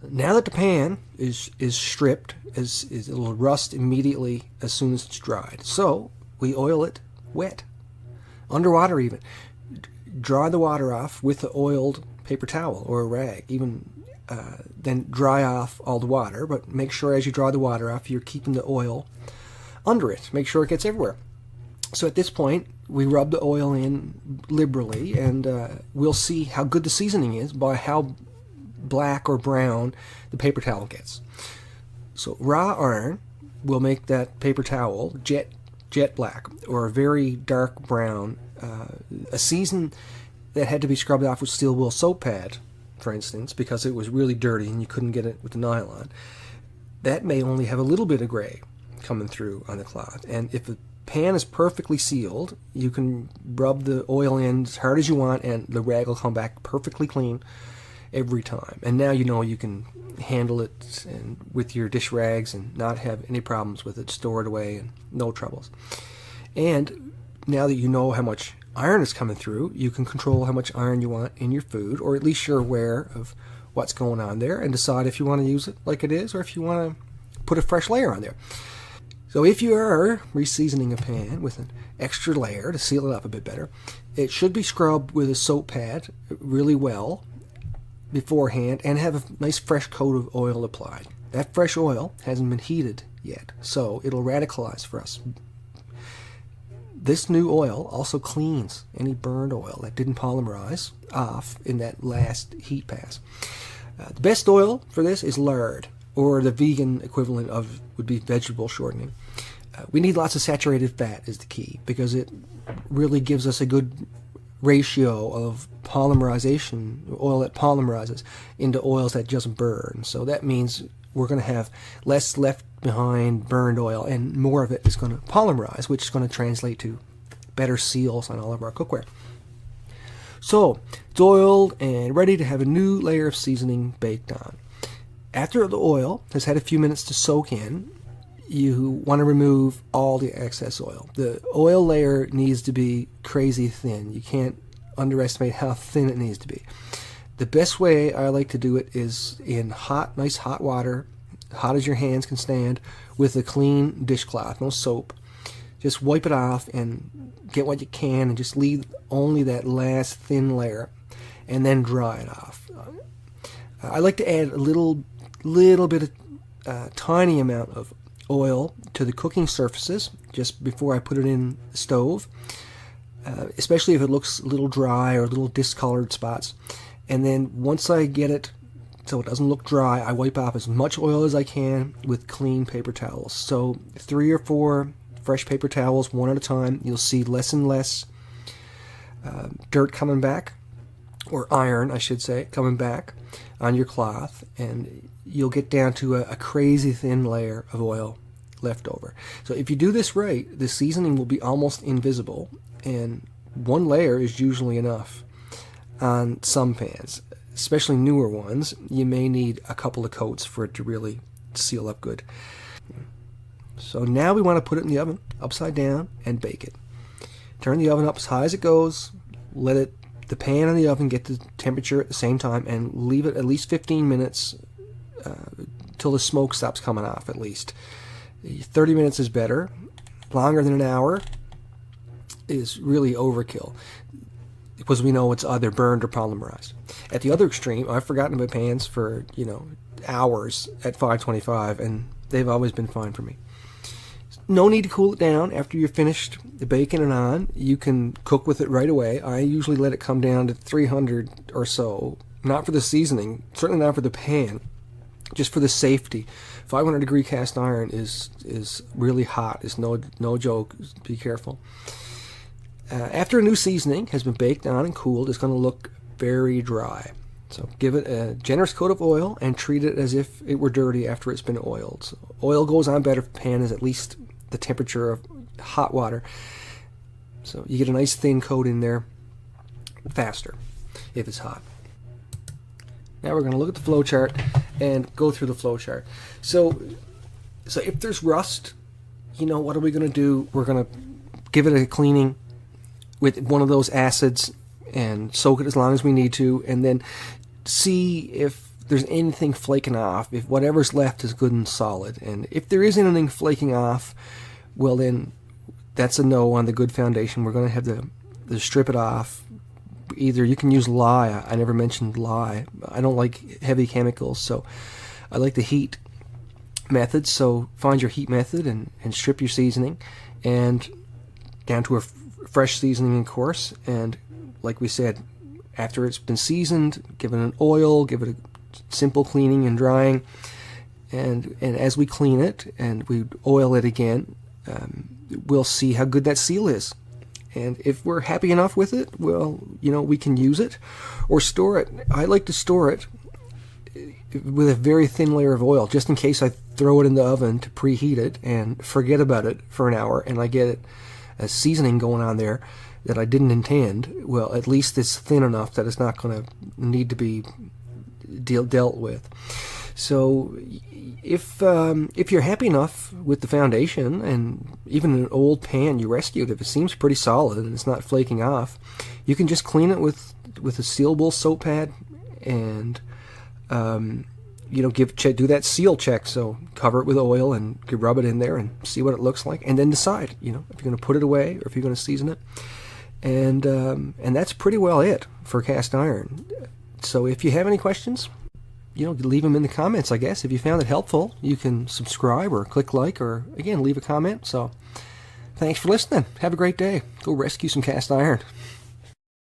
Now that the pan is stripped, it'll rust immediately as soon as it's dried. So we oil it wet, underwater even. Dry the water off with the oiled paper towel or a rag. Then dry off all the water, but make sure as you dry the water off, you're keeping the oil under it. Make sure it gets everywhere. So at this point, we rub the oil in liberally, and we'll see how good the seasoning is by how black or brown the paper towel gets. So raw iron will make that paper towel jet black or a very dark brown. A season that had to be scrubbed off with steel wool soap pad, for instance, because it was really dirty and you couldn't get it with the nylon, that may only have a little bit of gray coming through on the cloth. And if the pan is perfectly sealed, you can rub the oil in as hard as you want and the rag will come back perfectly clean every time. And now you know you can handle it with your dish rags and not have any problems with it, store it away, and no troubles. And now that you know how much iron is coming through, you can control how much iron you want in your food, or at least you're aware of what's going on there and decide if you want to use it like it is or if you want to put a fresh layer on there. So if you are reseasoning a pan with an extra layer to seal it up a bit better, it should be scrubbed with a soap pad really well beforehand and have a nice fresh coat of oil applied. That fresh oil hasn't been heated yet, so it'll radicalize for us. This new oil also cleans any burned oil that didn't polymerize off in that last heat pass. The best oil for this is lard, or the vegan equivalent of would be vegetable shortening. We need lots of saturated fat is the key, because it really gives us a good ratio of polymerization, oil that polymerizes, into oils that just burn. So that means we're going to have less left behind burned oil, and more of it is going to polymerize, which is going to translate to better seals on all of our cookware. So it's oiled and ready to have a new layer of seasoning baked on. After the oil has had a few minutes to soak in, you want to remove all the excess oil. The oil layer needs to be crazy thin. You can't underestimate how thin it needs to be. The best way I like to do it is in nice hot water, hot as your hands can stand, with a clean dishcloth, no soap. Just wipe it off and get what you can and just leave only that last thin layer and then dry it off. I like to add a little bit of tiny amount of oil to the cooking surfaces just before I put it in the stove, especially if it looks a little dry or a little discolored spots. And then once I get it so it doesn't look dry, I wipe off as much oil as I can with clean paper towels. So 3 or 4 fresh paper towels, one at a time. You'll see less and less dirt coming back, or iron, I should say, coming back on your cloth, and you'll get down to a crazy thin layer of oil left over. So if you do this right, the seasoning will be almost invisible, and one layer is usually enough on some pans. Especially newer ones, you may need a couple of coats for it to really seal up good. So now we want to put it in the oven, upside down, and bake it. Turn the oven up as high as it goes, let the pan and the oven get the temperature at the same time, and leave it at least 15 minutes till the smoke stops coming off at least. 30 minutes is better. Longer than an hour is really overkill, because we know it's either burned or polymerized. At the other extreme, I've forgotten my pans for hours at 525, and they've always been fine for me. No need to cool it down after you're finished the baking and on. You can cook with it right away. I usually let it come down to 300 or so, not for the seasoning, certainly not for the pan, just for the safety. 500 degree cast iron is really hot. It's no joke. Be careful. After a new seasoning has been baked on and cooled, it's going to look very dry. So give it a generous coat of oil and treat it as if it were dirty after it's been oiled. So oil goes on better if the pan is at least the temperature of hot water. So you get a nice thin coat in there faster if it's hot. Now we're going to look at the flow chart and go through the flow chart. So if there's rust, what are we going to do? We're going to give it a cleaning with one of those acids and soak it as long as we need to, and then see if there's anything flaking off, if whatever's left is good and solid. And if there is anything flaking off, well then that's a no on the good foundation. We're going to have to strip it off. Either you can use lye. I never mentioned lye. I don't like heavy chemicals, so I like the heat method. So find your heat method and strip your seasoning and down to a fresh seasoning, of course. And like we said, after it's been seasoned, give it an oil, give it a simple cleaning and drying, and as we clean it and we oil it again, we'll see how good that seal is. And if we're happy enough with it, well, we can use it or store it. I like to store it with a very thin layer of oil, just in case I throw it in the oven to preheat it and forget about it for an hour, and I get a seasoning going on there that I didn't intend. Well, at least it's thin enough that it's not going to need to be dealt with. So if you're happy enough with the foundation, and even an old pan you rescued, if it seems pretty solid and it's not flaking off, you can just clean it with a sealable soap pad and do that seal check. So cover it with oil and you rub it in there and see what it looks like, and then decide if you're going to put it away or if you're going to season it. And that's pretty well it for cast iron. So if you have any questions, leave them in the comments, I guess. If you found it helpful, you can subscribe or click like, or again, leave a comment. So thanks for listening. Have a great day. Go rescue some cast iron.